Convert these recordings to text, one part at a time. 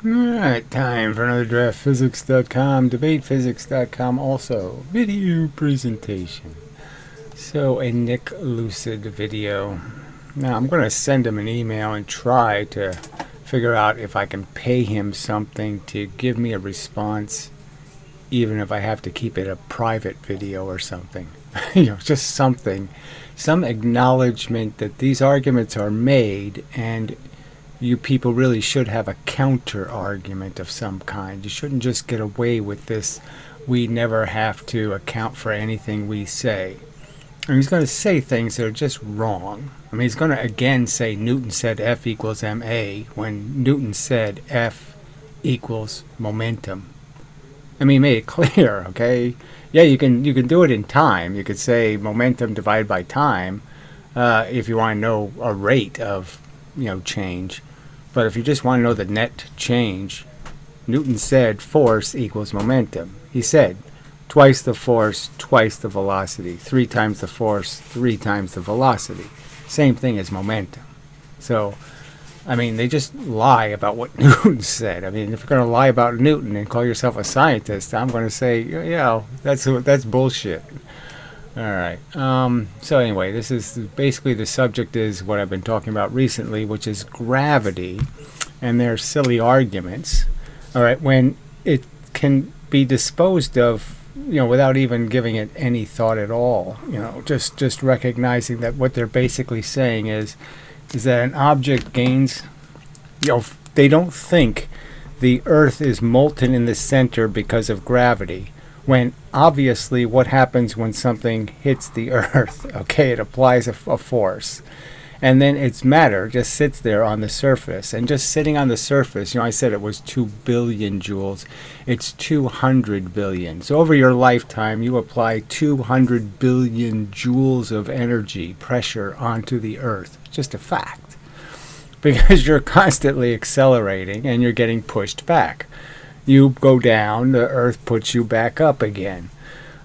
Alright, time for another draftphysics.com, debatephysics.com, also video presentation. So a Nick Lucid video. Now I'm going to send him an email and try to figure out if I can pay him something to give me a response, even if I have to keep it a private video or something. Just something, some acknowledgement that these arguments are made, and you people really should have a counter argument of some kind. You shouldn't just get away with this, we never have to account for anything we say. And he's going to say things that are just wrong. I mean, he's going to again say Newton said F equals ma when Newton said F equals momentum. I mean, he made it clear, okay? Yeah, you can do it in time. You could say momentum divided by time if you want to know a rate of change. But if you just want to know the net change, Newton said force equals momentum. He said twice the force, twice the velocity. 3 times the force, 3 times the velocity. Same thing as momentum. So, I mean, they just lie about what Newton said. I mean, if you're going to lie about Newton and call yourself a scientist, I'm going to say, that's bullshit. All right. So anyway, this is basically the subject is what I've been talking about recently, which is gravity and their silly arguments. All right, when it can be disposed of, without even giving it any thought at all. Just recognizing that what they're basically saying is that an object gains. They don't think the Earth is molten in the center because of gravity, when obviously what happens when something hits the Earth, okay, it applies a force, and then its matter just sits there on the surface, and just sitting on the surface, I said it was 2 billion joules, it's 200 billion. So over your lifetime you apply 200 billion joules of energy, pressure onto the Earth. Just a fact, because you're constantly accelerating and you're getting pushed back. You go down, the Earth puts you back up again.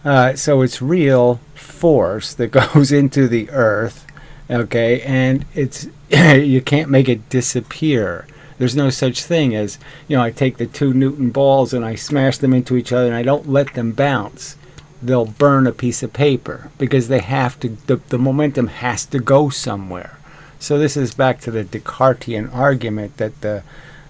So it's real force that goes into the Earth, okay, and it's you can't make it disappear. There's no such thing as, I take the 2 Newton balls and I smash them into each other and I don't let them bounce. They'll burn a piece of paper because they have to. The momentum has to go somewhere. So this is back to the Descartesian argument that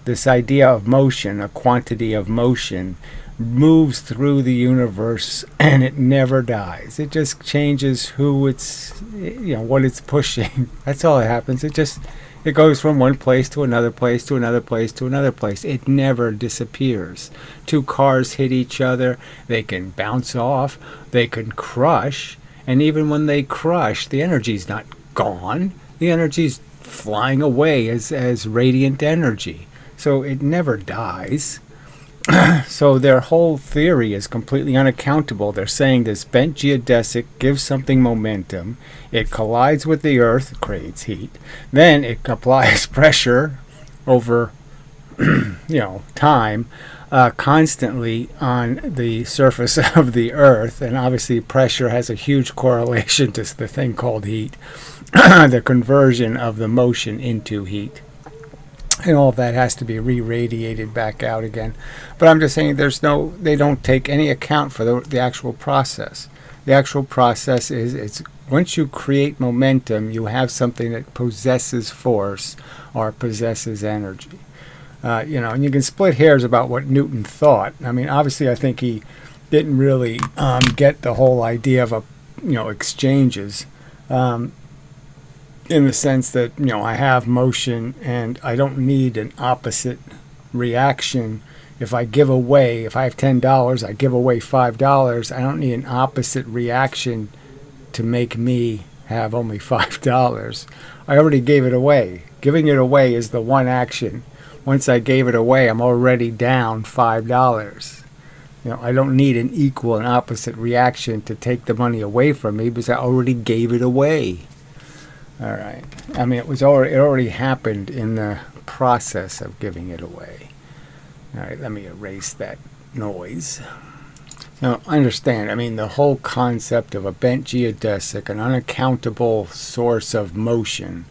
this idea of motion, a quantity of motion, moves through the universe and it never dies. It just changes who it's, what it's pushing. That's all that happens. It goes from one place to another place to another place to another place. It never disappears. 2 cars hit each other. They can bounce off. They can crush. And even when they crush, the energy's not gone. The energy's flying away as radiant energy. So it never dies. So their whole theory is completely unaccountable. They're saying this bent geodesic gives something momentum. It collides with the Earth, creates heat. Then it applies pressure over, time, constantly on the surface of the Earth. And obviously pressure has a huge correlation to the thing called heat, the conversion of the motion into heat. And all of that has to be re-radiated back out again. But I'm just saying they don't take any account for the actual process. The actual process is, it's once you create momentum, you have something that possesses force or possesses energy. And you can split hairs about what Newton thought. I mean, obviously I think he didn't really get the whole idea of exchanges. In the sense that, I have motion and I don't need an opposite reaction. If I have $10, I give away $5. I don't need an opposite reaction to make me have only $5. I already gave it away. Giving it away is the one action. Once I gave it away, I'm already down $5. I don't need an equal and opposite reaction to take the money away from me because I already gave it away. All right. I mean, it already happened in the process of giving it away. All right, let me erase that noise. Now, understand, I mean, the whole concept of a bent geodesic, an unaccountable source of motion,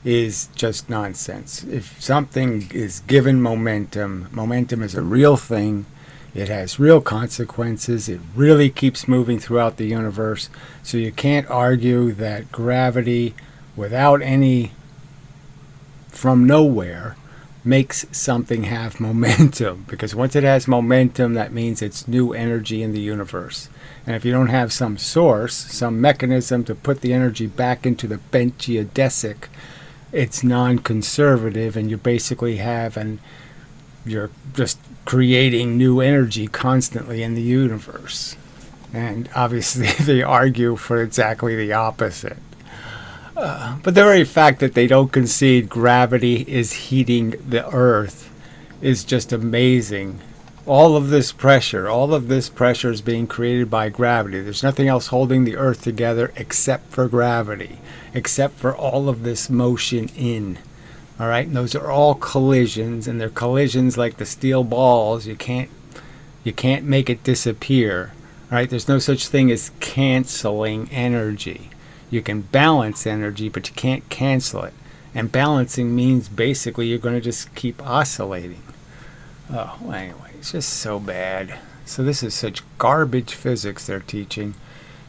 is just nonsense. If something is given momentum, momentum is a real thing. It has real consequences. It really keeps moving throughout the universe. So you can't argue that gravity, without any, from nowhere, makes something have momentum. Because once it has momentum, that means it's new energy in the universe. And if you don't have some source, some mechanism to put the energy back into the bent geodesic, it's non-conservative, and you basically have you're just creating new energy constantly in the universe. And obviously they argue for exactly the opposite. But the very fact that they don't concede gravity is heating the earth is just amazing. All of this pressure is being created by gravity. There's nothing else holding the earth together except for gravity, except for all of this motion in. All right, and those are all collisions, and they're collisions like the steel balls. You can't make it disappear. All right, there's no such thing as canceling energy. You can balance energy, but you can't cancel it. And balancing means basically you're going to just keep oscillating. Oh, well, anyway, it's just so bad. So this is such garbage physics they're teaching,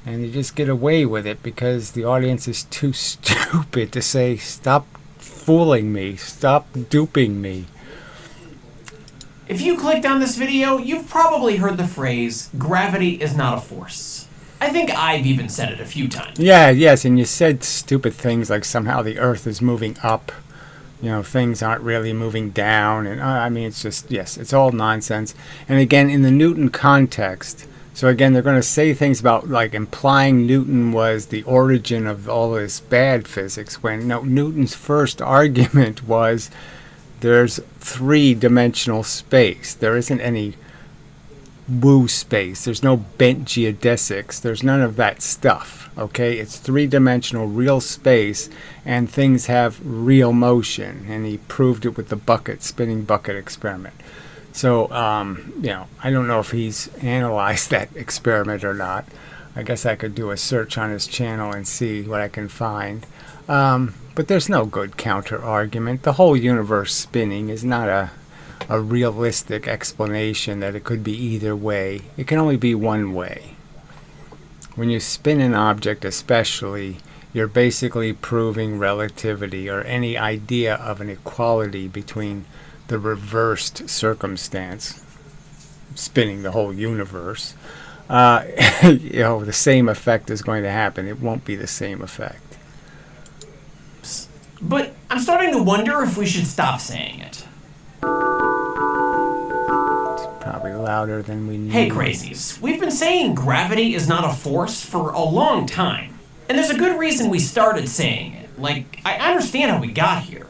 and you just get away with it because the audience is too stupid to say, stop fooling me, stop duping me. If you clicked on this video, you've probably heard the phrase, gravity is not a force. I think I've even said it a few times. Yeah, yes, and you said stupid things like somehow the earth is moving up. You know, things aren't really moving down. And I mean, it's just, yes, it's all nonsense. And again, in the Newton context, so again, they're going to say things about like implying Newton was the origin of all this bad physics, when no, Newton's first argument was there's three-dimensional space. There isn't any woo space. There's no bent geodesics. There's none of that stuff. Okay, it's three-dimensional real space, and things have real motion. And he proved it with the spinning bucket experiment. So, you know, I don't know if he's analyzed that experiment or not. I guess I could do a search on his channel and see what I can find. But there's no good counter-argument. The whole universe spinning is not a realistic explanation that it could be either way. It can only be one way. When you spin an object especially, you're basically proving relativity or any idea of an equality between the reversed circumstance, spinning the whole universe. You know, the same effect is going to happen. It won't be the same effect. But I'm starting to wonder if we should stop saying it. Probably louder than we need. Hey crazies, we've been saying gravity is not a force for a long time. And there's a good reason we started saying it. Like, I understand how we got here.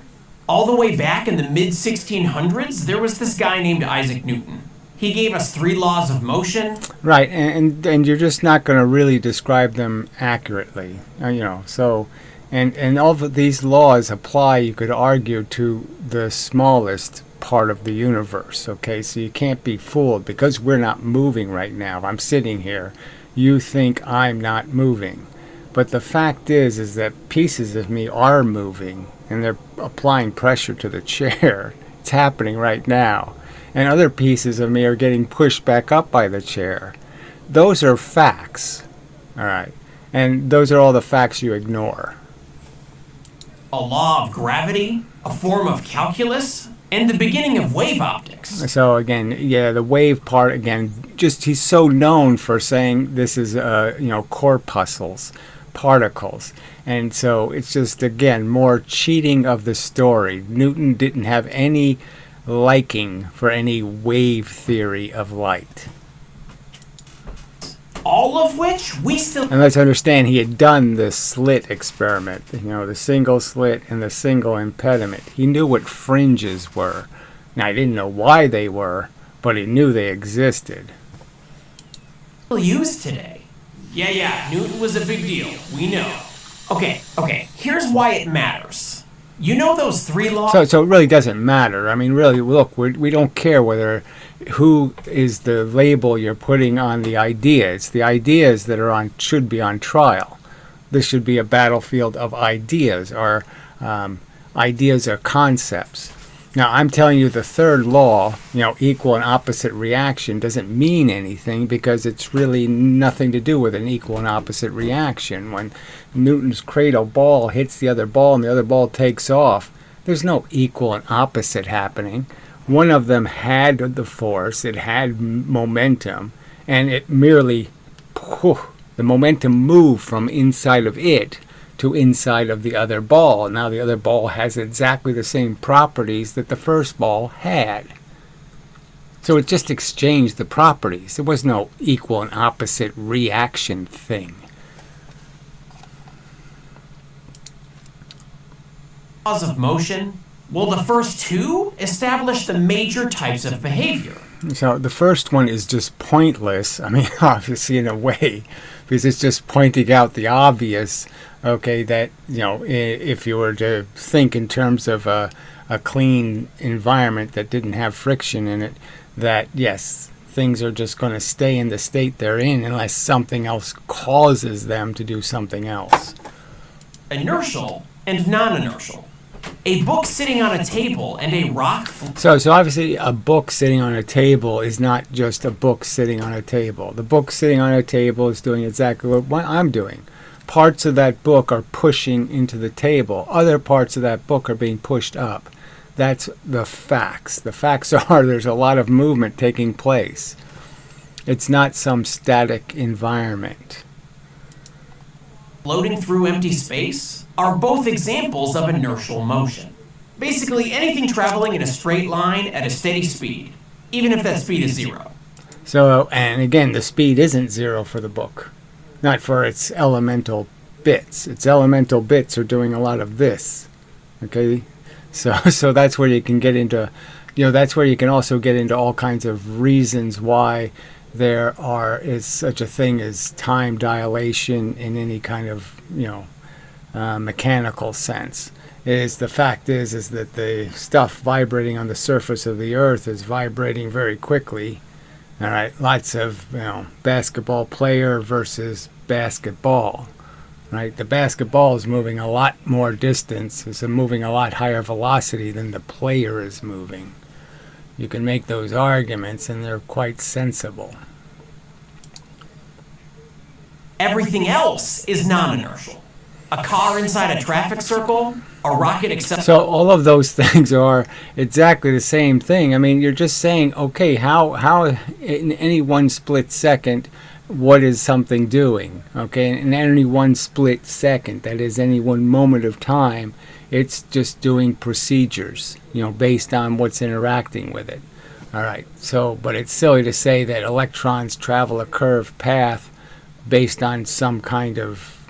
All the way back in the mid-1600s, there was this guy named Isaac Newton. He gave us 3 laws of motion. Right, and you're just not going to really describe them accurately. You know, so... And all of these laws apply, you could argue, to the smallest part of the universe, okay? So you can't be fooled because we're not moving right now. If I'm sitting here, you think I'm not moving. But the fact is that pieces of me are moving, and they're applying pressure to the chair. It's happening right now. And other pieces of me are getting pushed back up by the chair. Those are facts, all right? And those are all the facts you ignore. A law of gravity, a form of calculus, and the beginning of wave optics. So again, yeah, the wave part, again, just he's so known for saying this is, you know, corpuscles, particles. And so it's just, again, more cheating of the story. Newton didn't have any liking for any wave theory of light. All of which we still... And let's understand, he had done the slit experiment, you know, the single slit and the single impediment. He knew what fringes were. Now, he didn't know why they were, but he knew they existed. ...used today. Yeah, Newton was a big deal. We know. Okay, here's why it matters. You know those 3 laws... So it really doesn't matter. I mean, really, look, we don't care whether... who is the label you're putting on the idea. It's the ideas that should be on trial. This should be a battlefield of ideas, or Ideas are concepts. Now, I'm telling you the third law, equal and opposite reaction, doesn't mean anything because it's really nothing to do with an equal and opposite reaction. When Newton's cradle ball hits the other ball and the other ball takes off, there's no equal and opposite happening. One of them had the force, it had momentum, and it merely, the momentum moved from inside of it to inside of the other ball. Now the other ball has exactly the same properties that the first ball had. So it just exchanged the properties. There was no equal and opposite reaction thing. Laws of motion? Well, the first two establish the major types of behavior. So the first one is just pointless. I mean, obviously in a way, because it's just pointing out the obvious. Okay, that, if you were to think in terms of a clean environment that didn't have friction in it, that yes, things are just going to stay in the state they're in unless something else causes them to do something else. Inertial and non-inertial. A book sitting on a table and a rock. So obviously a book sitting on a table is not just a book sitting on a table. The book sitting on a table is doing exactly what I'm doing. Parts of that book are pushing into the table. Other parts of that book are being pushed up. That's the facts. The facts are there's a lot of movement taking place. It's not some static environment. Floating through empty space are both examples of inertial motion. Basically anything traveling in a straight line at a steady speed, even if that speed is zero. So, and again, the speed isn't zero for the book. Not for its elemental bits. Its elemental bits are doing a lot of this. Okay? So that's where you can get into, that's where you can also get into all kinds of reasons why there is such a thing as time dilation in any kind of, mechanical sense. The fact is that the stuff vibrating on the surface of the earth is vibrating very quickly. All right, lots of, basketball player versus basketball, right? The basketball is moving a lot more distance, it's moving a lot higher velocity than the player is moving. You can make those arguments and they're quite sensible. Everything else is non-inertial. A car inside a traffic circle, a rocket accelerator. So all of those things are exactly the same thing. I mean, you're just saying, okay, how in any one split second, what is something doing? Okay, in any one split second, that is any one moment of time, it's just doing procedures, based on what's interacting with it. All right, so, but it's silly to say that electrons travel a curved path based on some kind of,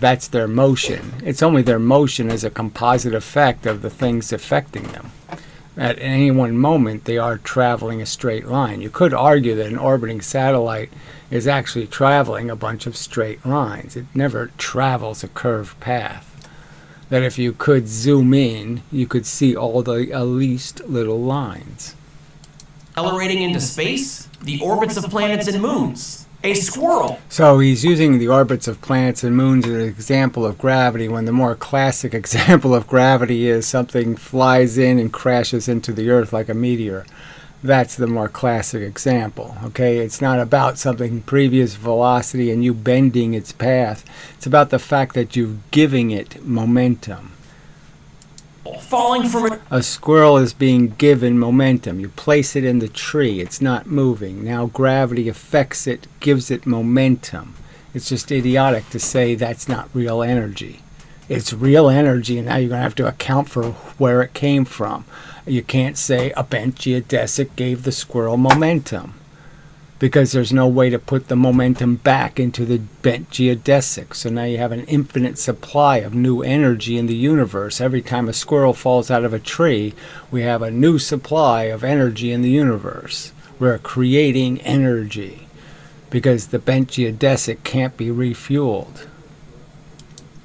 that's their motion. It's only their motion as a composite effect of the things affecting them. At any one moment, they are traveling a straight line. You could argue that an orbiting satellite is actually traveling a bunch of straight lines. It never travels a curved path. That if you could zoom in, you could see all the least little lines. Accelerating into space, the orbits of planets and moons. A squirrel. So he's using the orbits of planets and moons as an example of gravity, when the more classic example of gravity is something flies in and crashes into the earth like a meteor. That's the more classic example. Okay, it's not about something previous velocity and you bending its path. It's about the fact that you're giving it momentum. Falling from a squirrel is being given momentum. You place it in the tree, it's not moving. Now gravity affects it, gives it momentum. It's just idiotic to say that's not real energy. It's real energy, and now you're going to have to account for where it came from. You can't say a bent geodesic gave the squirrel momentum, because there's no way to put the momentum back into the bent geodesic. So now you have an infinite supply of new energy in the universe. Every time a squirrel falls out of a tree, we have a new supply of energy in the universe. We're creating energy because the bent geodesic can't be refueled.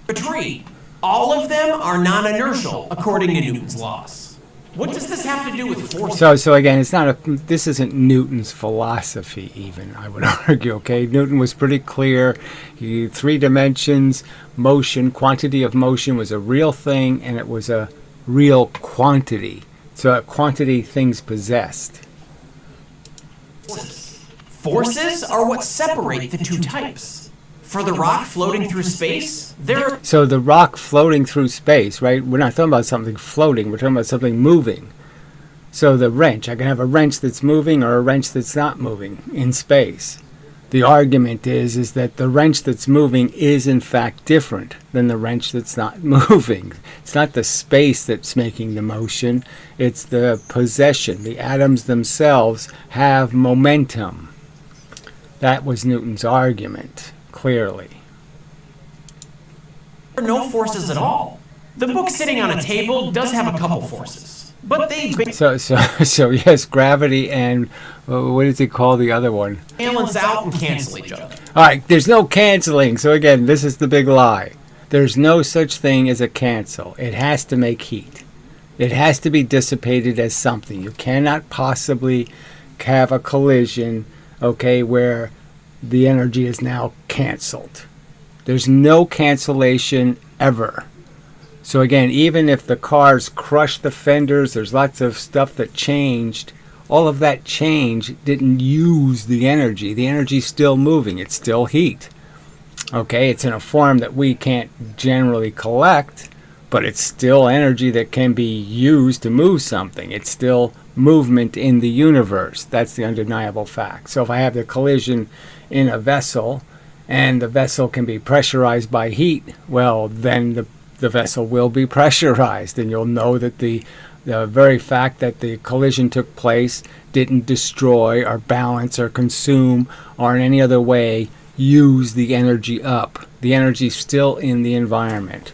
A tree. All of them are non-inertial according to Newton's laws. What does this have to do with force? So again, it's not this isn't Newton's philosophy even, I would argue, okay? Newton was pretty clear. 3 dimensions, motion, quantity of motion was a real thing, and it was a real quantity. So a quantity things possessed. Forces are what separate the two types. For the rock floating through space, So the rock floating through space, right? We're not talking about something floating. We're talking about something moving. So the wrench, I can have a wrench that's moving or a wrench that's not moving in space. The argument is that the wrench that's moving is in fact different than the wrench that's not moving. It's not the space that's making the motion. It's the possession. The atoms themselves have momentum. That was Newton's argument. Clearly. there are no forces at all. The book sitting on a table does have a couple forces, but they So yes, gravity and what does he call the other one? balance out and cancel each other. All right, there's no canceling. So again, this is the big lie. There's no such thing as a cancel. It has to make heat. It has to be dissipated as something. You cannot possibly have a collision, okay, where the energy is now canceled. There's no cancellation ever. So again, even if the cars crush the fenders, there's lots of stuff that changed. All of that change didn't use the energy. The energy's still moving. It's still heat. Okay, it's in a form that we can't generally collect, but it's still energy that can be used to move something. It's still movement in the universe. That's the undeniable fact. So if I have the collision in a vessel and the vessel can be pressurized by heat, well, then the vessel will be pressurized, and you'll know that the very fact that the collision took place didn't destroy or balance or consume or in any other way use the energy up. The energy's still in the environment.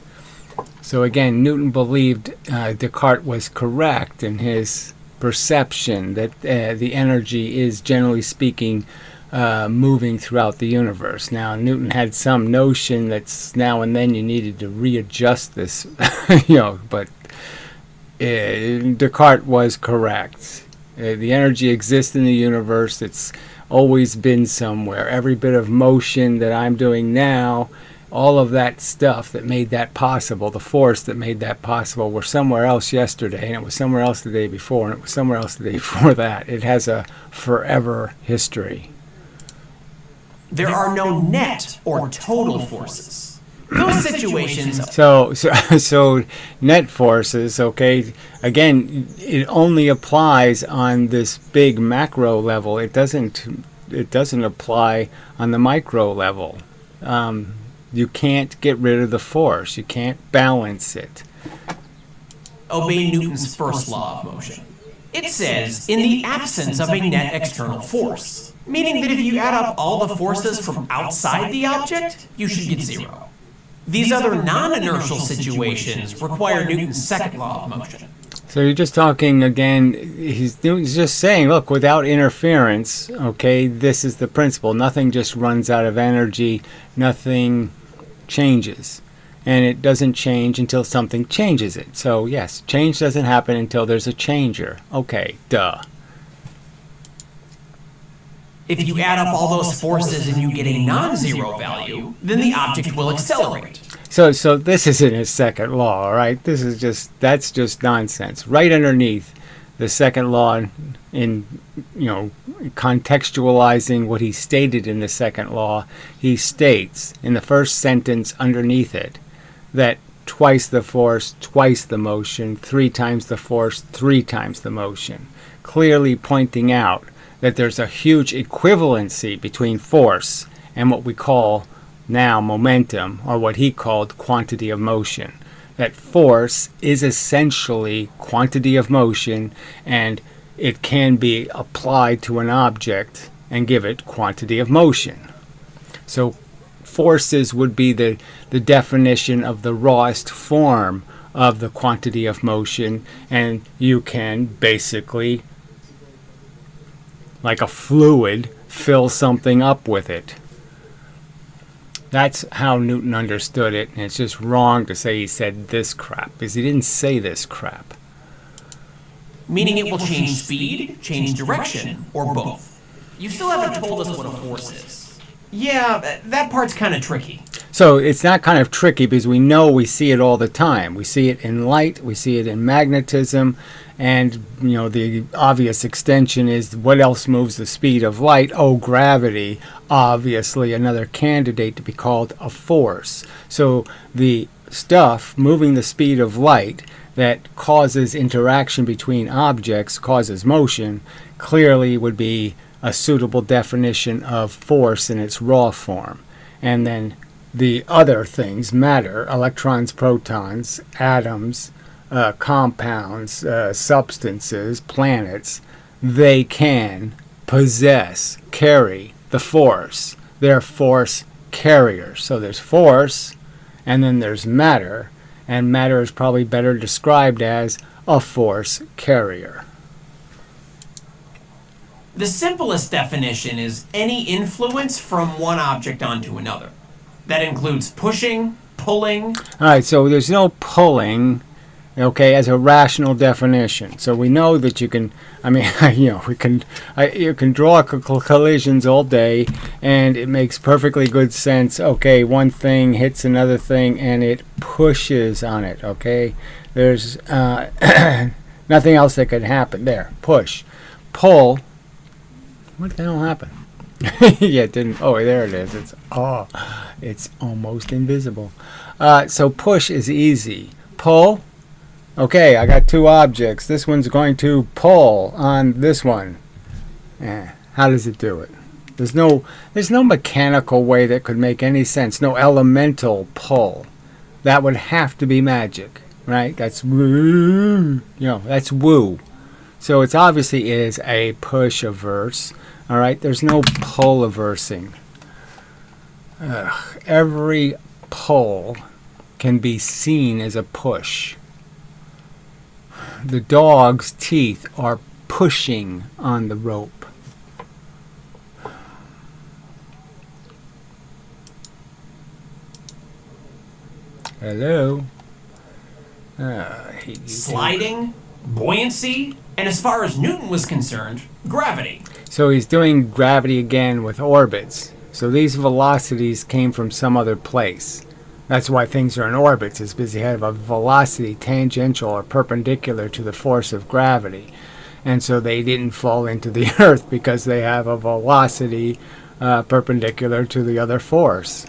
So again, Newton believed Descartes was correct in his perception that the energy is, generally speaking, moving throughout the universe. Now, Newton had some notion that now and then you needed to readjust this, but Descartes was correct. The energy exists in the universe. It's always been somewhere. Every bit of motion that I'm doing now, all of that stuff that made that possible, the force that made that possible, were somewhere else yesterday, and it was somewhere else the day before, and it was somewhere else the day before that. It has a forever history. There are no net or total forces. Those situations. So net forces, okay, again, it only applies on this big macro level. It doesn't apply on the micro level. You can't get rid of the force. You can't balance it. Obey Newton's first law of motion. It says, in the absence of a net external force, meaning that if you add up all the forces from outside the object, you should get zero. These other non-inertial situations require Newton's second law of motion. So you're just talking again, he's just saying, look, without interference, okay, this is the principle. Nothing just runs out of energy. Nothing changes. And it doesn't change until something changes it. So yes, change doesn't happen until there's a changer. Okay, duh. If you add up all those forces and you get a non-zero value, then the object will accelerate. So this isn't his second law, all right? That's just nonsense. Right underneath the second law, in contextualizing what he stated in the second law, he states in the first sentence underneath it that twice the force, twice the motion, 3 times the force, 3 times the motion, clearly pointing out that there's a huge equivalency between force and what we call now momentum, or what he called quantity of motion. That force is essentially quantity of motion, and it can be applied to an object and give it quantity of motion. So forces would be the definition of the rawest form of the quantity of motion, and you can basically, like a fluid, fill something up with it. That's how Newton understood it, and it's just wrong to say he said this crap, because he didn't say this crap. meaning it will change speed, change direction, or both. You still haven't told us what a force is. Yeah, that part's kind of tricky. So it's not kind of tricky because we know we see it all the time. We see it in light, we see it in magnetism, and the obvious extension is what else moves the speed of light? Oh, gravity, obviously another candidate to be called a force. So the stuff moving the speed of light that causes interaction between objects, causes motion, clearly would be a suitable definition of force in its raw form. And then the other things, matter, electrons, protons, atoms, compounds, substances, planets, they can possess, carry the force. They're force carriers. So there's force, and then there's matter, and matter is probably better described as a force carrier. The simplest definition is any influence from one object onto another. That includes pushing, pulling. All right, so there's no pulling, okay, as a rational definition. So we know that you can, you can draw collisions all day, and it makes perfectly good sense. Okay, one thing hits another thing, and it pushes on it, okay? There's nothing else that could happen. There, push. Pull. What the hell happened? Yeah, it didn't. Oh, there it is. It's almost invisible. So push is easy. Pull. Okay, I got two objects. This one's going to pull on this one. How does it do it? There's no mechanical way that could make any sense. No elemental pull. That would have to be magic, right? That's woo. That's woo. So it's obviously is a push averse. All right, there's no pull aversing. Every pull can be seen as a push. The dog's teeth are pushing on the rope. Hello? Sliding, buoyancy, and as far as Newton was concerned, gravity. So he's doing gravity again with orbits. So these velocities came from some other place. That's why things are in orbits, is because they have a velocity tangential or perpendicular to the force of gravity. And so they didn't fall into the earth because they have a velocity perpendicular to the other force.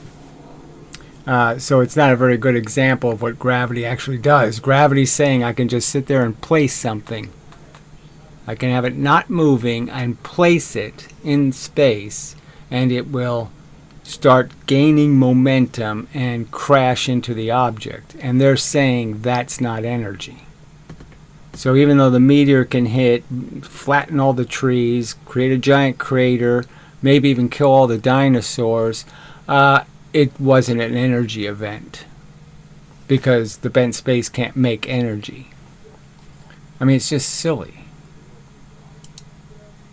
So it's not a very good example of what gravity actually does. Gravity's saying I can just sit there and place something. I can have it not moving and place it in space, and it will start gaining momentum and crash into the object. And they're saying that's not energy. So even though the meteor can hit, flatten all the trees, create a giant crater, maybe even kill all the dinosaurs, it wasn't an energy event because the bent space can't make energy. I mean, it's just silly.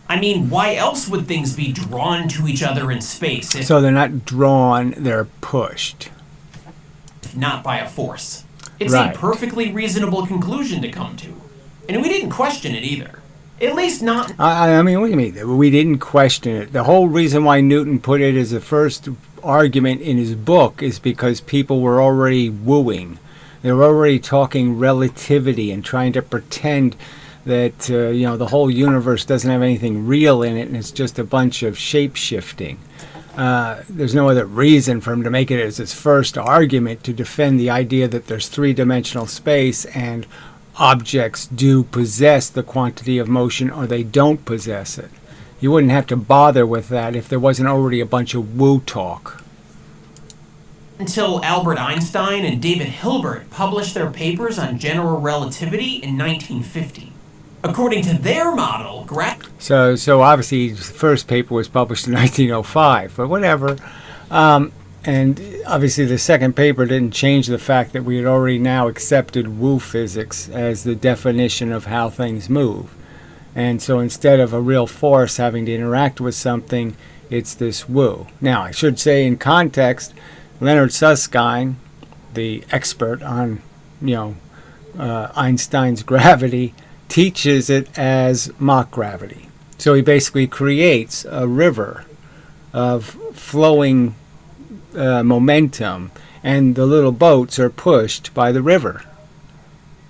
I mean, why else would things be drawn to each other in space if So they're not drawn, they're pushed. not by a force? It's Right. a perfectly reasonable conclusion to come to. And we didn't question it either. At least not. I mean, what do you mean? We didn't question it. The whole reason why Newton put it as the first argument in his book is because people were already wooing. They were already talking relativity and trying to pretend that the whole universe doesn't have anything real in it and it's just a bunch of shape-shifting. There's no other reason for him to make it as his first argument to defend the idea that there's three-dimensional space and objects do possess the quantity of motion or they don't possess it. You wouldn't have to bother with that if there wasn't already a bunch of woo talk. Until Albert Einstein and David Hilbert published their papers on general relativity in 1950. According to their model, So obviously the first paper was published in 1905, but whatever. And obviously the second paper didn't change the fact that we had already now accepted woo physics as the definition of how things move. And so instead of a real force having to interact with something, it's this woo. Now, I should say in context, Leonard Susskind, the expert on, Einstein's gravity, teaches it as mock gravity. So he basically creates a river of flowing momentum, and the little boats are pushed by the river.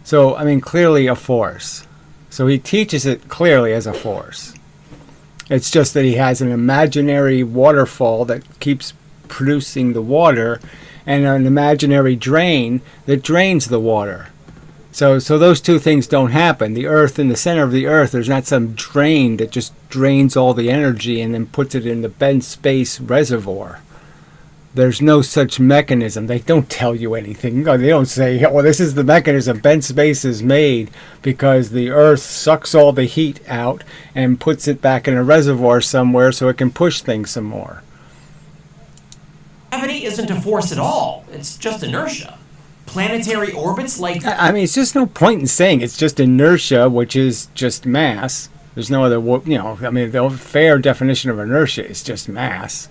So, I mean, clearly a force. So he teaches it clearly as a force. It's just that he has an imaginary waterfall that keeps producing the water, and an imaginary drain that drains the water. So those two things don't happen. The earth, in the center of the earth, there's not some drain that just drains all the energy and then puts it in the bent space reservoir. There's no such mechanism. They don't tell you anything. They don't say, well, this is the mechanism. Bent space is made because the earth sucks all the heat out and puts it back in a reservoir somewhere so it can push things some more. Gravity isn't a force at all. It's just inertia. Planetary orbits like... I mean, it's just no point in saying it's just inertia, which is just mass. There's no other, I mean, the fair definition of inertia is just mass.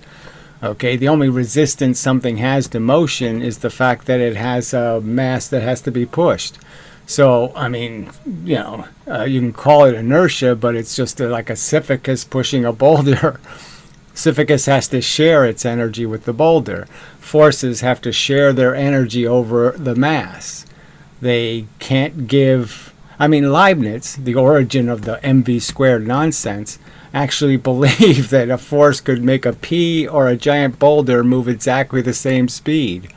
Okay, the only resistance something has to motion is the fact that it has a mass that has to be pushed. So, I mean, you can call it inertia, but it's just like a Sisyphus pushing a boulder. Sisyphus has to share its energy with the boulder. Forces have to share their energy over the mass. They can't give... I mean, Leibniz, the origin of the mv squared nonsense, actually believed that a force could make a pea or a giant boulder move exactly the same speed.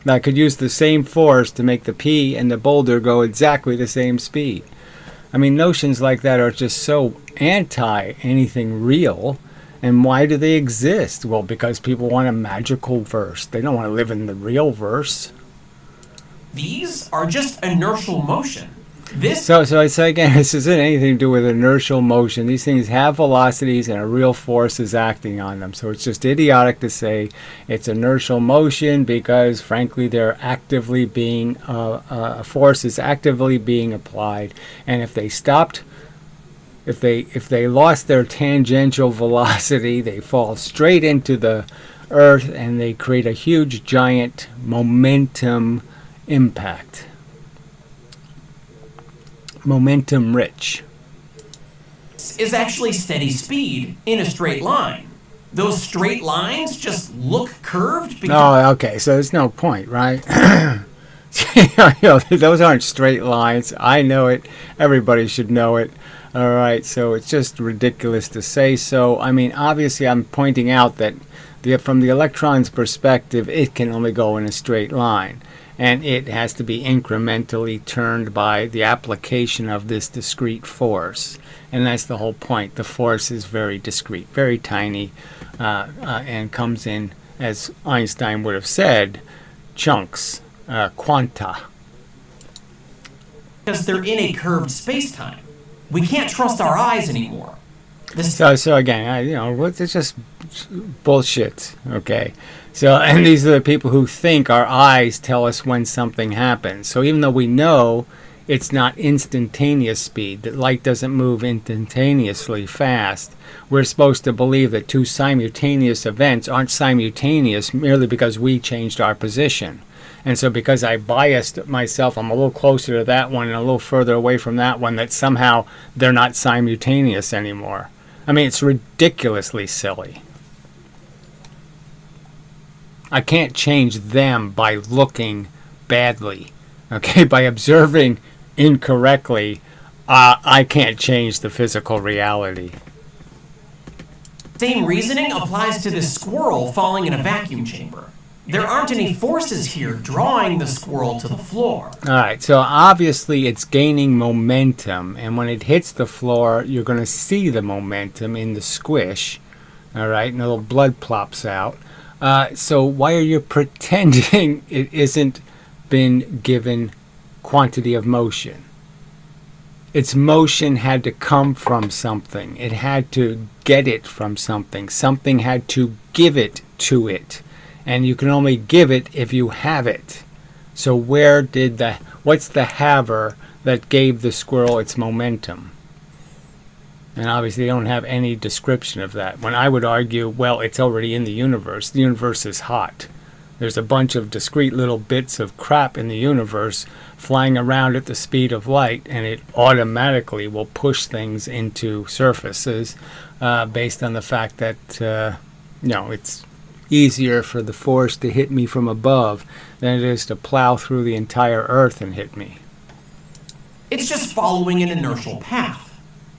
That could use the same force to make the pea and the boulder go exactly the same speed. I mean, notions like that are just so anti anything real. And why do they exist? Well, because people want a magical verse. They don't want to live in the real verse. These are just inertial motion. So I say again, this isn't anything to do with inertial motion. These things have velocities and a real force is acting on them. So it's just idiotic to say it's inertial motion because, frankly, they're actively being, a force is actively being applied. And if they stopped... If they lost their tangential velocity, they fall straight into the earth and they create a huge giant momentum impact. Momentum rich. Is actually steady speed in a straight line. Those straight lines just look curved because... Oh, okay, so there's no point, right? Those aren't straight lines. I know it. Everybody should know it. All right, so it's just ridiculous to say so. I mean, obviously, I'm pointing out that from the electron's perspective, it can only go in a straight line. And it has to be incrementally turned by the application of this discrete force. And that's the whole point. The force is very discrete, very tiny, and comes in, as Einstein would have said, chunks, quanta. Because they're in a curved space-time. We can't trust our eyes anymore. So again, it's just bullshit, okay? So, and these are the people who think our eyes tell us when something happens. So even though we know it's not instantaneous speed, that light doesn't move instantaneously fast, we're supposed to believe that two simultaneous events aren't simultaneous merely because we changed our position. And so because I biased myself, I'm a little closer to that one and a little further away from that one, that somehow they're not simultaneous anymore. I mean, it's ridiculously silly. I can't change them by looking badly. Okay, by observing incorrectly, I can't change the physical reality. Same reasoning applies to the squirrel falling in a vacuum chamber. There aren't any forces here drawing the squirrel to the floor. All right, so obviously it's gaining momentum, and when it hits the floor, you're going to see the momentum in the squish, all right, and a little blood plops out. So why are you pretending it isn't been given quantity of motion? Its motion had to come from something. It had to get it from something. Something had to give it to it. And you can only give it if you have it. So what's the haver that gave the squirrel its momentum? And obviously they don't have any description of that. When I would argue, well, it's already in the universe. The universe is hot. There's a bunch of discrete little bits of crap in the universe flying around at the speed of light, and it automatically will push things into surfaces based on the fact that, it's easier for the force to hit me from above than it is to plow through the entire Earth and hit me. It's just following an inertial path.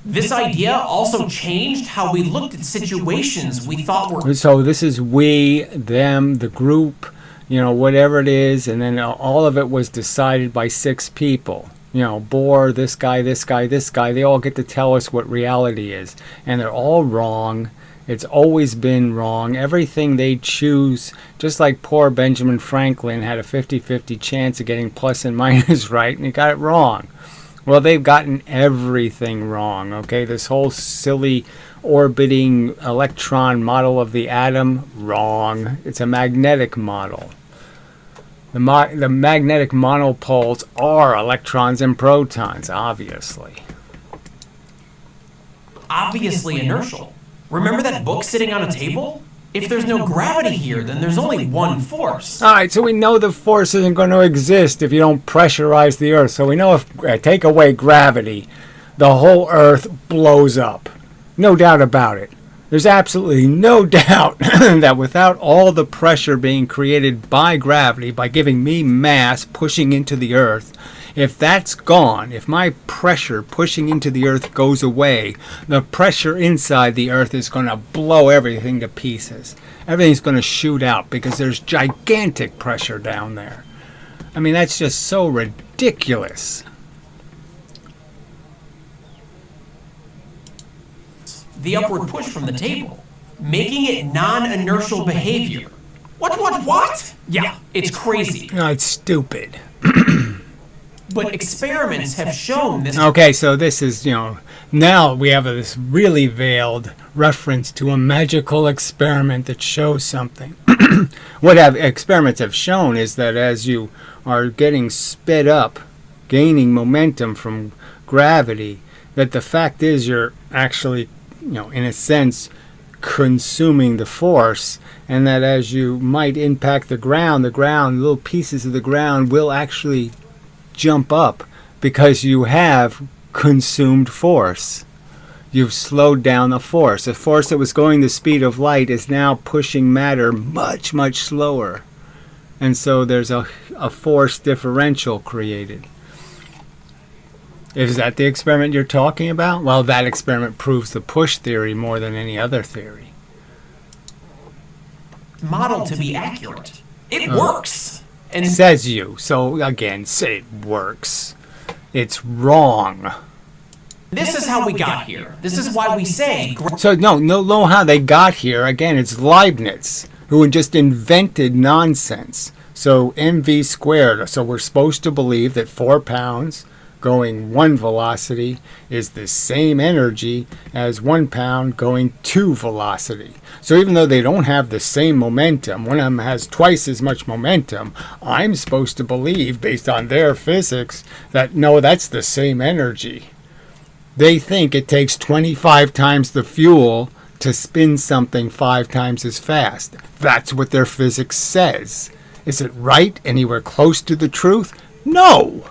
This idea also changed how we looked at situations we thought were... So this is we, them, the group, whatever it is, and then all of it was decided by 6 people. Bohr, this guy, this guy, this guy, they all get to tell us what reality is. And they're all wrong. It's always been wrong. Everything they choose, just like poor Benjamin Franklin had a 50-50 chance of getting plus and minus right, and he got it wrong. Well, they've gotten everything wrong, okay? This whole silly orbiting electron model of the atom, wrong. It's a magnetic model. The magnetic monopoles are electrons and protons, obviously. Obviously inertial. Remember that book sitting on a table? If there's no gravity here, then there's only one force. All right, so we know the force isn't going to exist if you don't pressurize the Earth. So we know if I take away gravity, the whole Earth blows up. No doubt about it. There's absolutely no doubt that without all the pressure being created by gravity, by giving me mass pushing into the Earth, if that's gone, if my pressure pushing into the Earth goes away, the pressure inside the Earth is going to blow everything to pieces. Everything's going to shoot out because there's gigantic pressure down there. I mean, that's just so ridiculous. The upward push from the table, making it non-inertial behavior. What? Yeah, it's crazy. No, it's stupid. But experiments have shown this. Okay, so this is, now we have this really veiled reference to a magical experiment that shows something. What experiments have shown is that as you are getting sped up, gaining momentum from gravity, that the fact is you're actually, in a sense, consuming the force, and that as you might impact the ground, little pieces of the ground will actually jump up because you have consumed force. You've slowed down the force. A force that was going the speed of light is now pushing matter much, much slower. And so there's a force differential created. Is that the experiment you're talking about? Well, that experiment proves the push theory more than any other theory. Model to be accurate. It works. And says you. So again, say it works. It's wrong. This is how we got here. This is why we say... So no, how they got here. Again, it's Leibniz who just invented nonsense. So mv squared. So we're supposed to believe that 4 pounds going 1 velocity is the same energy as 1 pound going 2 velocity. So even though they don't have the same momentum, one of them has twice as much momentum, I'm supposed to believe, based on their physics, that no, that's the same energy. They think it takes 25 times the fuel to spin something 5 times as fast. That's what their physics says. Is it right? Anywhere close to the truth? No!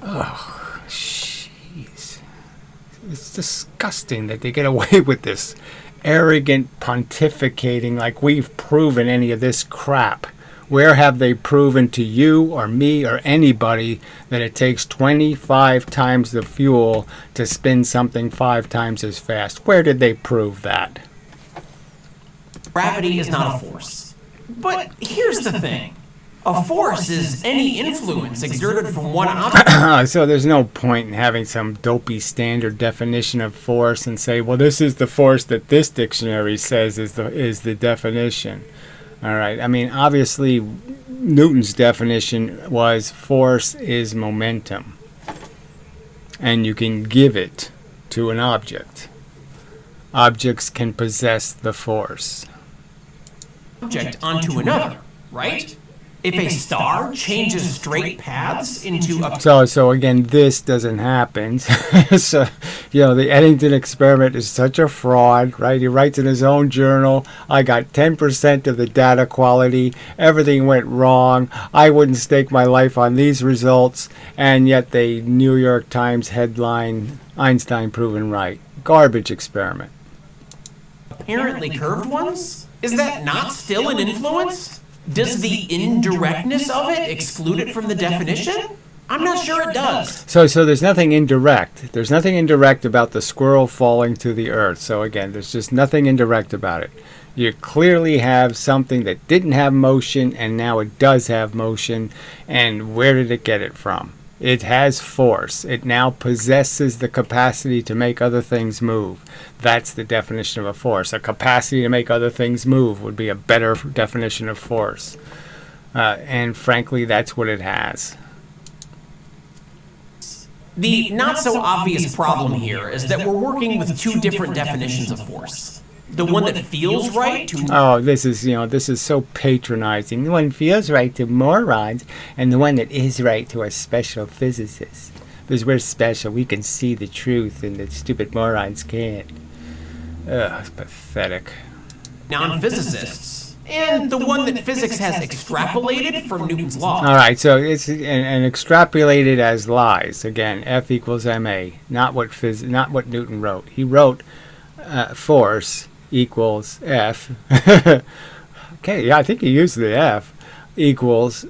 Oh, jeez. It's disgusting that they get away with this arrogant pontificating like we've proven any of this crap. Where have they proven to you or me or anybody that it takes 25 times the fuel to spin something 5 times as fast? Where did they prove that? Gravity is not a force. But here's the thing. A force is any influence exerted from one object. So there's no point in having some dopey standard definition of force and say, well, this is the force that this dictionary says is the definition. All right. I mean, obviously, Newton's definition was force is momentum. And you can give it to an object. Objects can possess the force. Object onto another, right? If a star changes straight paths into a... So again, this doesn't happen. So, the Eddington experiment is such a fraud, right? He writes in his own journal, I got 10% of the data quality. Everything went wrong. I wouldn't stake my life on these results. And yet the New York Times headline, Einstein proven right. Garbage experiment. Apparently curved ones? Is that not still an influence? Does the indirectness of it exclude it from the definition? I'm not sure it does. So there's nothing indirect. There's nothing indirect about the squirrel falling to the earth. So again, there's just nothing indirect about it. You clearly have something that didn't have motion and now it does have motion. And where did it get it from? It has force. It now possesses the capacity to make other things move. That's the definition of a force. A capacity to make other things move would be a better definition of force. And frankly, that's what it has. The not so obvious problem here is that we're working with two different definitions of force. The one that feels right to... Oh, this is so patronizing. The one feels right to morons, and the one that is right to us special physicists. Because we're special, we can see the truth, and the stupid morons can't. Ugh, it's pathetic. Non-physicists. And the one that physics has extrapolated from Newton's law. All right, so it's and extrapolated as lies. Again, F equals ma. Not what Newton wrote. He wrote force equals F. Okay, yeah, I think he used the F equals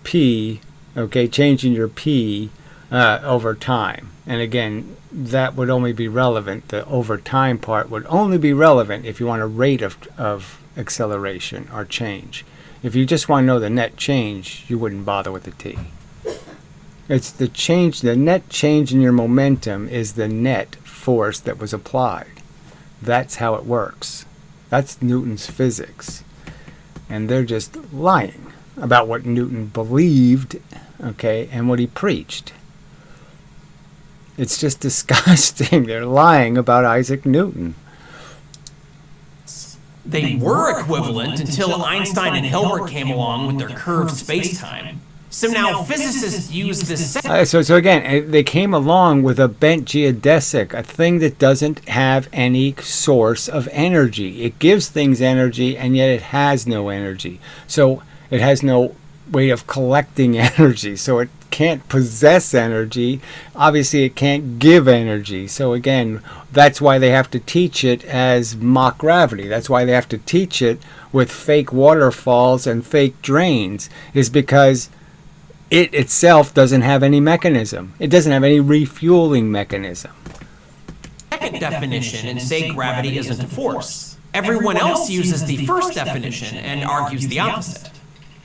P. Okay, changing your P over time. And again, that would only be relevant. The over time part would only be relevant if you want a rate of acceleration or change. If you just want to know the net change, you wouldn't bother with the T. It's the change, the net change in your momentum is the net force that was applied. That's how it works. That's Newton's physics. And they're just lying about what Newton believed, okay, and what he preached. It's just disgusting. They're lying about Isaac Newton. They were equivalent until Einstein and Hilbert came along with their curved spacetime. So now physicists use this... So again, they came along with a bent geodesic, a thing that doesn't have any source of energy. It gives things energy, and yet it has no energy. So it has no way of collecting energy. So it can't possess energy. Obviously, it can't give energy. So again, that's why they have to teach it as mock gravity. That's why they have to teach it with fake waterfalls and fake drains, is because it itself doesn't have any mechanism. It doesn't have any refueling mechanism. Second definition and say gravity isn't a force. Everyone else uses the first definition and argues the opposite.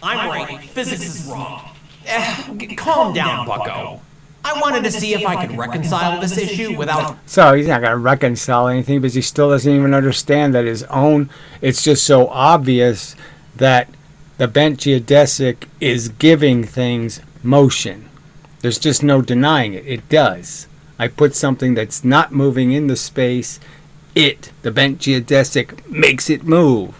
I'm right, physics is wrong. Calm down, bucko. I wanted to see if I could reconcile this issue without... So he's not going to reconcile anything because he still doesn't even understand that his own... It's just so obvious that the bent geodesic is giving things motion. There's just no denying it. It does. I put something that's not moving in the space. The bent geodesic, makes it move.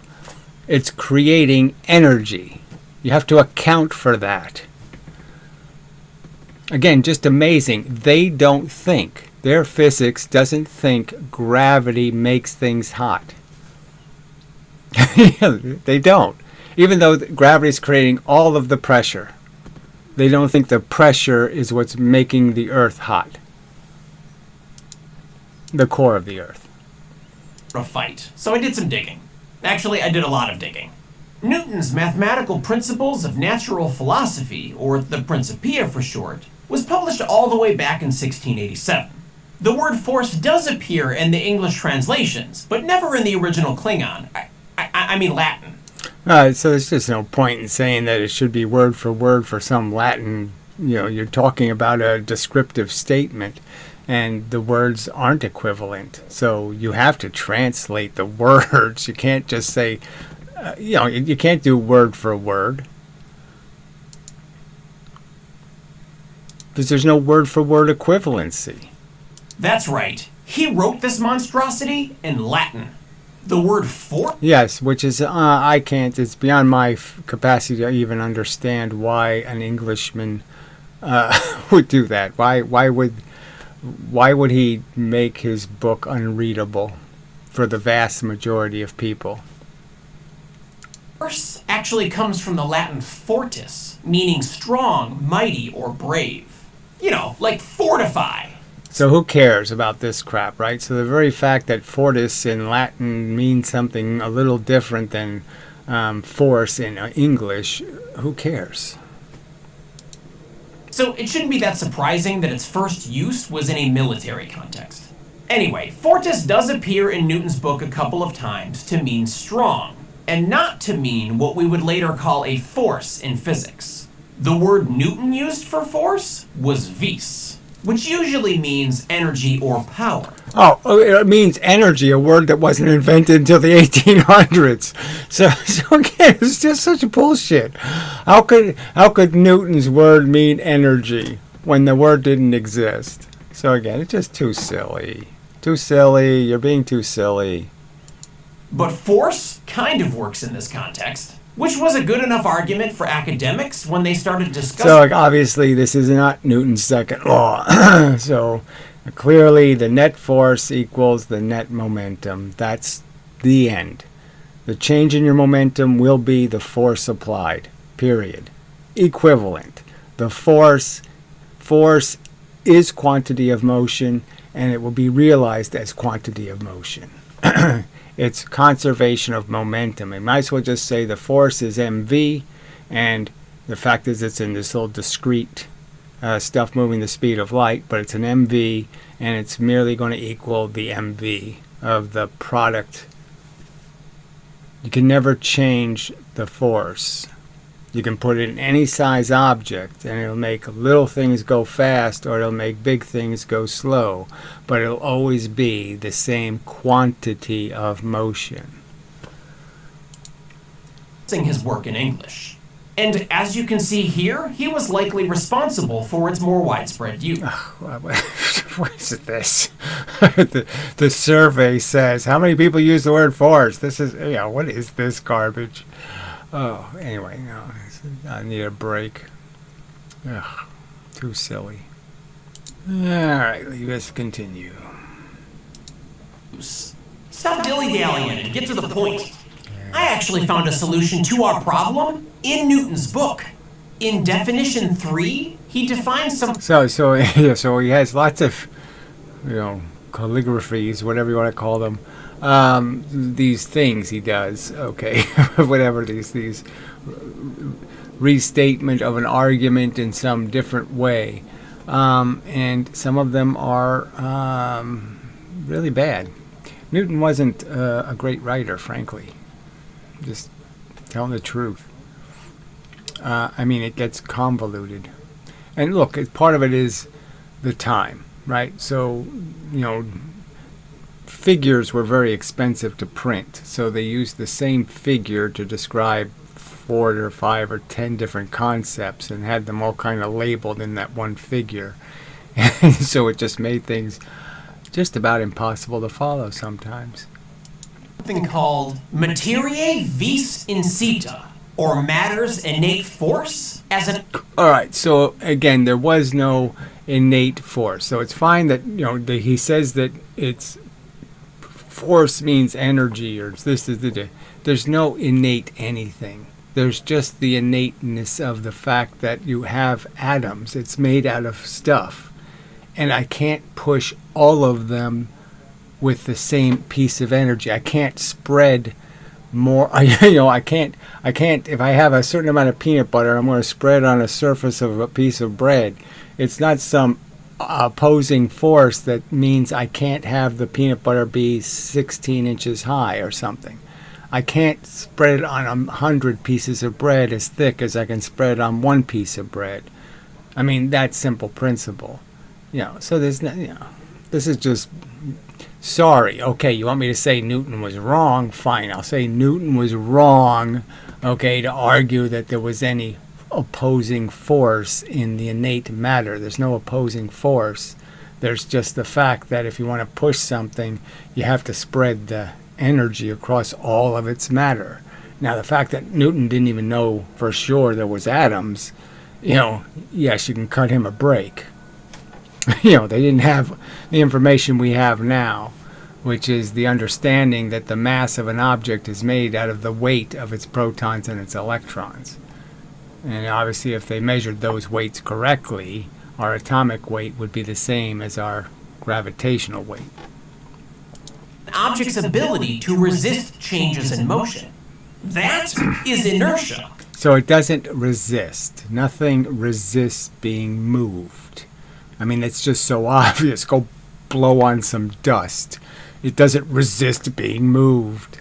It's creating energy. You have to account for that. Again, just amazing. They don't think. Their physics doesn't think gravity makes things hot. They don't. Even though gravity is creating all of the pressure, they don't think the pressure is what's making the Earth hot. The core of the Earth. A fight. So I did some digging. Actually, I did a lot of digging. Newton's Mathematical Principles of Natural Philosophy, or the Principia for short, was published all the way back in 1687. The word force does appear in the English translations, but never in the original Klingon. I mean Latin. So there's just no point in saying that it should be word for some Latin. You're talking about a descriptive statement, and the words aren't equivalent. So you have to translate the words. You can't just say, you can't do word for word. Because there's no word for word equivalency. That's right. He wrote this monstrosity in Latin. The word force? Yes, which is, I can't, it's beyond my capacity to even understand why an Englishman would do that. Why would he make his book unreadable for the vast majority of people? Force actually comes from the Latin fortis, meaning strong, mighty, or brave. You know, like fortify. So who cares about this crap, right? So the very fact that fortis in Latin means something a little different than force in English, who cares? So it shouldn't be that surprising that its first use was in a military context. Anyway, fortis does appear in Newton's book a couple of times to mean strong, and not to mean what we would later call a force in physics. The word Newton used for force was vis, which usually means energy or power. Oh, it means energy, a word that wasn't invented until the 1800s. So again, it's just such bullshit. How could Newton's word mean energy when the word didn't exist? So again, it's just too silly. Too silly. You're being too silly. But force kind of works in this context, which was a good enough argument for academics when they started discussing. So like, obviously, this is not Newton's second law. So clearly, the net force equals the net momentum. That's the end. The change in your momentum will be the force applied. Period. Equivalent. The force is quantity of motion, and it will be realized as quantity of motion. It's conservation of momentum. I might as well just say the force is mv, and the fact is it's in this little discrete stuff moving the speed of light, but it's an mv, and it's merely going to equal the mv of the product. You can never change the force. You can put it in any size object, and it'll make little things go fast, or it'll make big things go slow, but it'll always be the same quantity of motion. his work in English. And as you can see here, he was likely responsible for its more widespread use. What is this? The survey says, how many people use the word force? This is, what is this garbage? Oh, anyway, no, I need a break. Ugh, too silly. All right, let's continue. Stop dilly-dallying and get to the point. I actually found a solution to our problem in Newton's book. In definition 3, he defines some... So he has lots of, calligraphies, whatever you want to call them. These things he does, okay, whatever these restatement of an argument in some different way, and some of them are really bad. Newton wasn't a great writer, frankly. Just telling the truth. It gets convoluted, and look, part of it is the time, right? So, figures were very expensive to print, so they used the same figure to describe 4 or 5 or 10 different concepts and had them all kind of labeled in that one figure. And so it just made things just about impossible to follow sometimes. Something called materiae vis incita, or matter's innate force, as an... All right, so again, there was no innate force. So it's fine that, he says that it's force means energy, or there's no innate anything. There's just the innateness of the fact that you have atoms. It's made out of stuff. And I can't push all of them with the same piece of energy. I can't spread more. I can't, if I have a certain amount of peanut butter, I'm going to spread on a surface of a piece of bread. It's not some opposing force that means I can't have the peanut butter be 16 inches high or something. I can't spread it on 100 pieces of bread as thick as I can spread on one piece of bread. That simple principle. So there's no, this is just, sorry, okay, you want me to say Newton was wrong? Fine, I'll say Newton was wrong, okay, to argue that there was any opposing force in the innate matter. There's no opposing force. There's just the fact that if you want to push something, you have to spread the energy across all of its matter. Now, the fact that Newton didn't even know for sure there was atoms, yes, you can cut him a break. They didn't have the information we have now, which is the understanding that the mass of an object is made out of the weight of its protons and its electrons. And obviously, if they measured those weights correctly, our atomic weight would be the same as our gravitational weight. An object's ability to resist changes in motion. That is inertia. So it doesn't resist. Nothing resists being moved. I mean, it's just so obvious. Go blow on some dust. It doesn't resist being moved.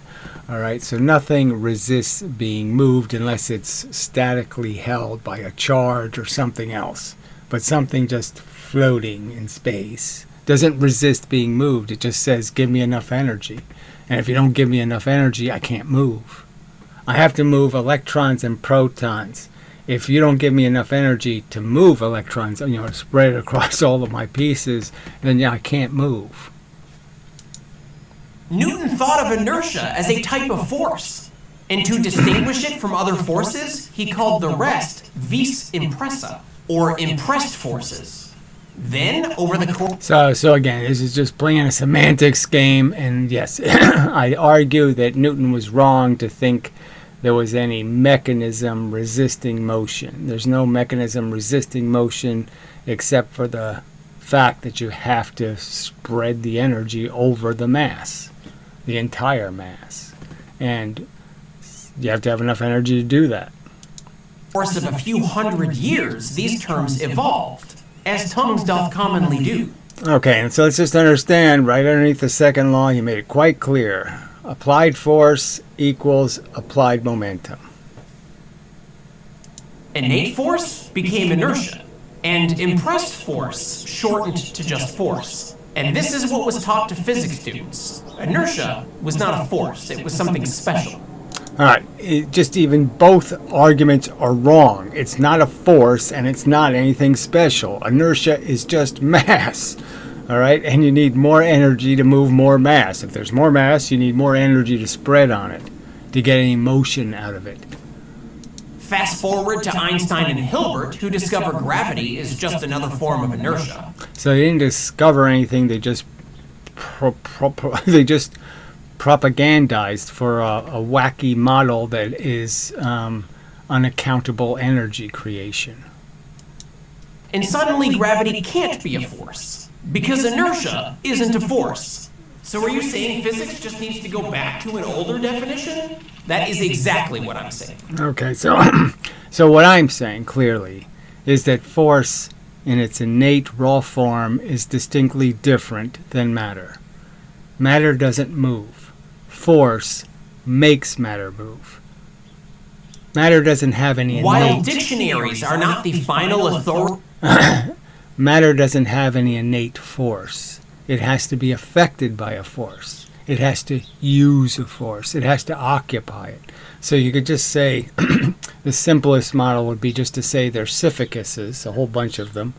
All right, so nothing resists being moved unless it's statically held by a charge or something else. But something just floating in space doesn't resist being moved. It just says, give me enough energy. And if you don't give me enough energy, I can't move. I have to move electrons and protons. If you don't give me enough energy to move electrons, spread it across all of my pieces, then I can't move. Newton thought of inertia as a type of force, and to distinguish it from other forces, he called the rest vis impressa, or impressed forces. Then, over the course... So again, this is just playing a semantics game, and yes, I argue that Newton was wrong to think there was any mechanism resisting motion. There's no mechanism resisting motion except for the fact that you have to spread the energy over the mass, the entire mass. And you have to have enough energy to do that. Course of a few hundred years, these terms evolved, as tongues doth commonly do. Okay, and so let's just understand, right underneath the second law, he made it quite clear. Applied force equals applied momentum. Innate force became inertia, and impressed force shortened to just force. And this is what was taught to physics students. Inertia was not a force, it was something special. All right, even both arguments are wrong. It's not a force and it's not anything special. Inertia is just mass. All right, and you need more energy to move more mass. If there's more mass, you need more energy to spread on it to get any motion out of it. Fast forward to Einstein and Hilbert, who discover gravity is just another form of inertia. So they didn't discover anything. They just propagandized for a wacky model that is unaccountable energy creation. And suddenly gravity can't be a force, because inertia isn't a force. So are you saying physics just needs to go back to an older definition? That is exactly what I'm saying. Okay, so what I'm saying clearly is that force in its innate raw form is distinctly different than matter. Matter doesn't move. Force makes matter move. Matter doesn't have any innate... While dictionaries are not the final authority... Matter doesn't have any innate force. It has to be affected by a force. It has to use a force. It has to occupy it. So you could just say, the simplest model would be just to say they're Sisyphuses, a whole bunch of them,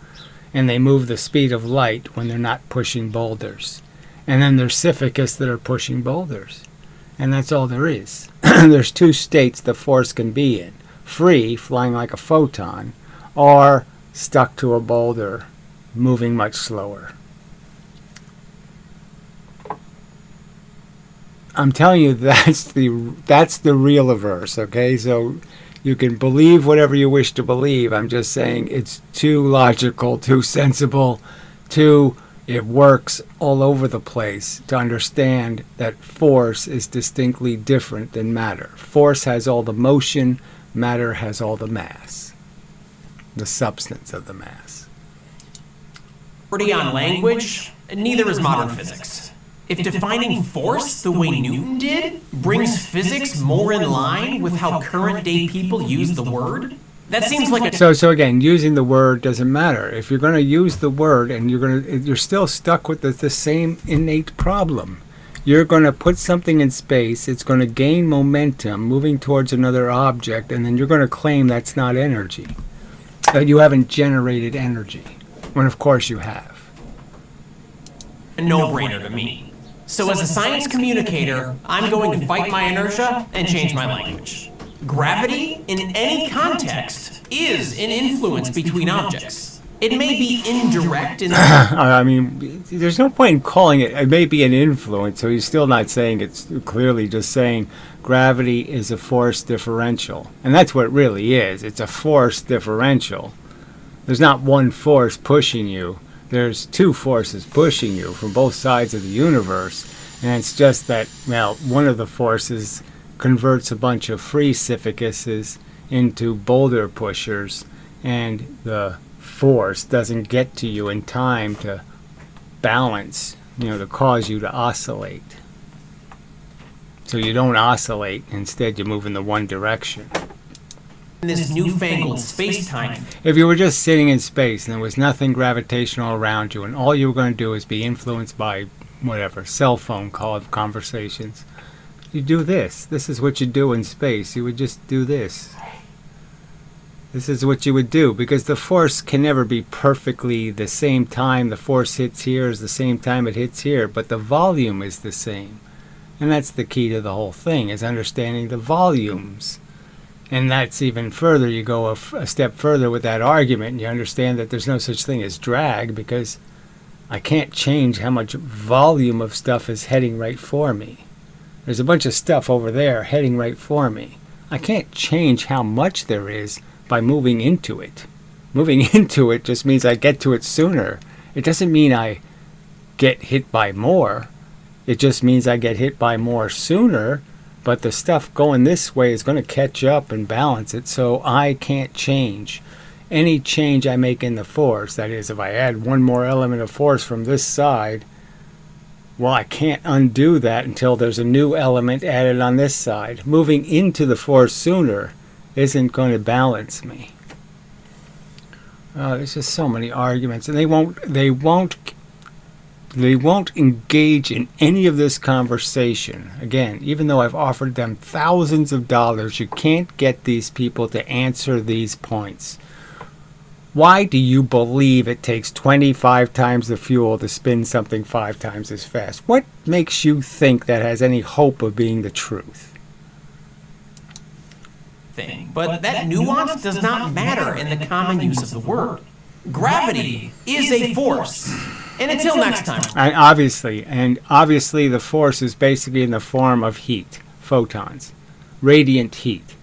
and they move the speed of light when they're not pushing boulders. And then there's Sisyphus that are pushing boulders. And that's all there is. There's two states the force can be in. Free, flying like a photon, or stuck to a boulder, moving much slower. I'm telling you, that's the realiverse, okay? So you can believe whatever you wish to believe. I'm just saying it's too logical, too sensible, it works all over the place to understand that force is distinctly different than matter. Force has all the motion, matter has all the mass, the substance of the mass. Pretty on language, neither is modern physics. If defining force the way Newton did brings physics more in line with how current day people use the word, that seems like a... So again, using the word doesn't matter. If you're going to use the word and you're still stuck with the same innate problem. You're going to put something in space, it's going to gain momentum moving towards another object, and then you're going to claim that's not energy. That you haven't generated energy. When of course you have. A no-brainer to me. So as a science communicator, I'm going to fight my inertia and change my language. Gravity, in any context, is an influence between objects. It may be indirect in I mean, there's no point in calling it, it may be an influence, so he's still not saying it's clearly just saying gravity is a force differential. And that's what it really is. It's a force differential. There's not one force pushing you. There's two forces pushing you from both sides of the universe. And it's just that, well, one of the forces converts a bunch of free Sisyphuses into boulder pushers, and the force doesn't get to you in time to balance, to cause you to oscillate. So you don't oscillate, instead you move in the one direction. this newfangled space-time. If you were just sitting in space and there was nothing gravitational around you and all you were going to do is be influenced by whatever, cell phone call conversations, you do this. This is what you do in space. You would just do this. This is what you would do, because the force can never be perfectly the same time the force hits here is the same time it hits here, but the volume is the same. And that's the key to the whole thing, is understanding the volumes. And that's even further, you go a step further with that argument, and you understand that there's no such thing as drag, because I can't change how much volume of stuff is heading right for me. There's a bunch of stuff over there heading right for me. I can't change how much there is by moving into it. Moving into it just means I get to it sooner. It doesn't mean I get hit by more. It just means I get hit by more sooner, but the stuff going this way is going to catch up and balance it, so I can't change. Any change I make in the force, that is, if I add one more element of force from this side, well, I can't undo that until there's a new element added on this side. Moving into the force sooner isn't going to balance me. There's just so many arguments, and they won't engage in any of this conversation. Again, even though I've offered them thousands of dollars, you can't get these people to answer these points. Why do you believe it takes 25 times the fuel to spin something 5 times as fast? What makes you think that has any hope of being the truth? But that nuance does not matter in the common use of the word. Gravity is a force. And until next time. And obviously the force is basically in the form of heat, photons, radiant heat,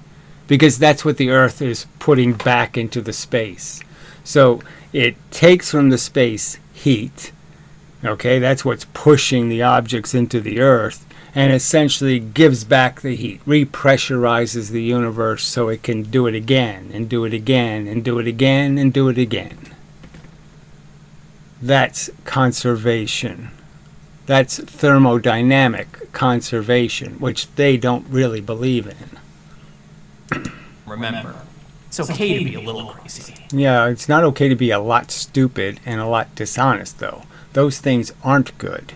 because that's what the Earth is putting back into the space. So it takes from the space heat, okay, that's what's pushing the objects into the Earth, and essentially gives back the heat, repressurizes the universe so it can do it again, and do it again, and do it again, and do it again. That's conservation. That's thermodynamic conservation, which they don't really believe in. Remember, it's okay to be a little crazy. Yeah, it's not okay to be a lot stupid and a lot dishonest, though. Those things aren't good.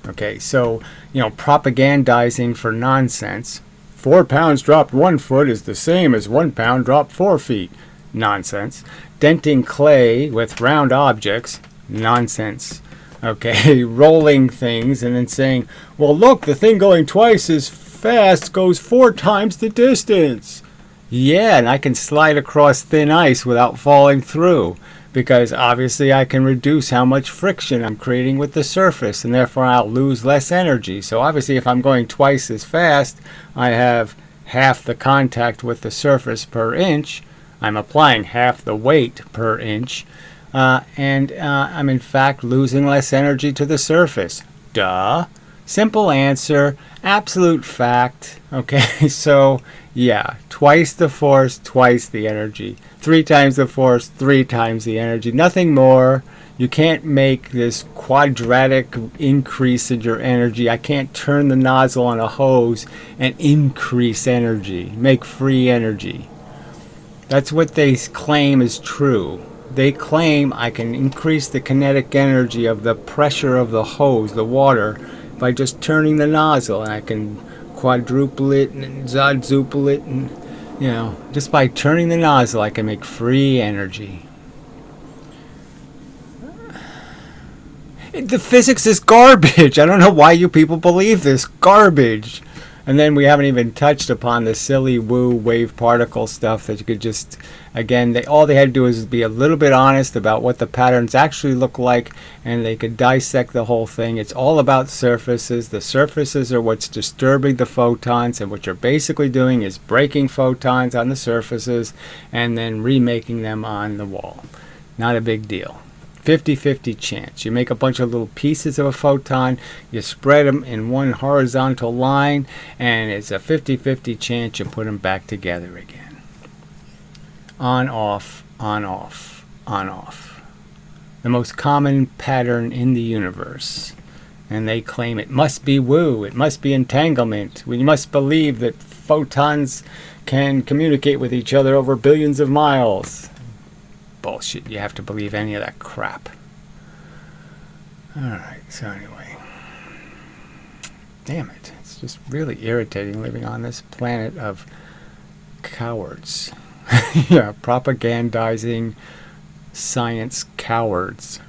Okay, so, propagandizing for nonsense. 4 pounds dropped 1 foot is the same as 1 pound dropped 4 feet. Nonsense. Denting clay with round objects. Nonsense. Okay, rolling things and then saying, well, look, the thing going twice as fast goes 4 times the distance. Yeah, and I can slide across thin ice without falling through, because obviously I can reduce how much friction I'm creating with the surface, and therefore I'll lose less energy. So obviously if I'm going twice as fast, I have half the contact with the surface per inch. I'm applying half the weight per inch. And I'm in fact losing less energy to the surface. Duh. Simple answer. Absolute fact. Okay, so yeah, twice the force, twice the energy. 3 times the force, 3 times the energy. Nothing more. You can't make this quadratic increase in your energy. I can't turn the nozzle on a hose and increase energy, make free energy. That's what they claim is true. They claim I can increase the kinetic energy of the pressure of the hose, the water, by just turning the nozzle, and I can quadruple it and zadzuple it, and just by turning the nozzle I can make free energy. The physics is garbage. I don't know why you people believe this garbage. And then we haven't even touched upon the silly woo wave particle stuff that you could just, again, all they had to do is be a little bit honest about what the patterns actually look like, and they could dissect the whole thing. It's all about surfaces. The surfaces are what's disturbing the photons, and what you're basically doing is breaking photons on the surfaces and then remaking them on the wall. Not a big deal. 50-50 chance. You make a bunch of little pieces of a photon, you spread them in one horizontal line, and it's a 50-50 chance you put them back together again. On, off, on, off, on, off. The most common pattern in the universe. And they claim it must be woo, it must be entanglement. We must believe that photons can communicate with each other over billions of miles. Bullshit. You have to believe any of that crap. Alright, so anyway. Damn it. It's just really irritating living on this planet of cowards. Yeah, propagandizing science cowards.